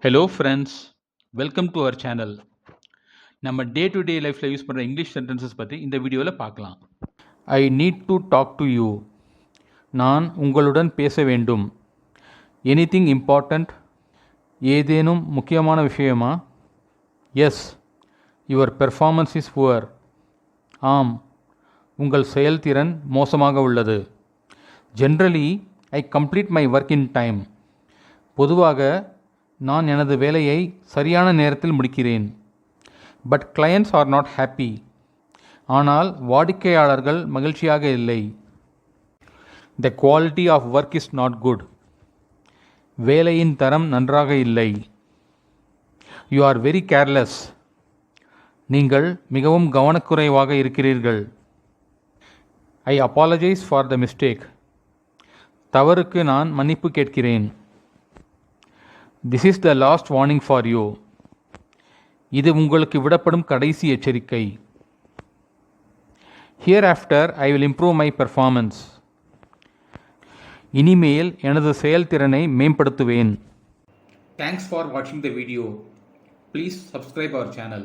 Hello friends, welcome to our channel. நம்ம day to day லைஃப்பில் use பண்ணுற English sentences பற்றி இந்த வீடியோவில் பார்க்கலாம். I need to talk to you. நான் உங்களுடன் பேச வேண்டும். Anything important? ஏதேனும் முக்கியமான விஷயமா? Yes, your performance is poor. ஆம், உங்கள் செயல்திறன் மோசமாக உள்ளது. Generally I complete my work in time. பொதுவாக நான் எனது வேலையை சரியான நேரத்தில் முடிக்கிறேன். But clients are not happy. ஆனால் வாடிக்கையாளர்கள் மகிழ்ச்சியாக இல்லை. The quality of work is not good. வேலையின் தரம் நன்றாக இல்லை. You are very careless. நீங்கள் மிகவும் கவனக்குறைவாக இருக்கிறீர்கள். ஐ அப்பாலஜைஸ் ஃபார் த மிஸ்டேக். தவறுக்கு நான் மன்னிப்பு கேட்கிறேன். This is the last warning for you. இது உங்களுக்கு விடப்படும் கடைசி எச்சரிக்கை. Hereafter I will improve my performance. இனிமேல் எனது செயல்திறனை மேம்படுத்துவேன். Thanks for watching the video. Please subscribe our channel.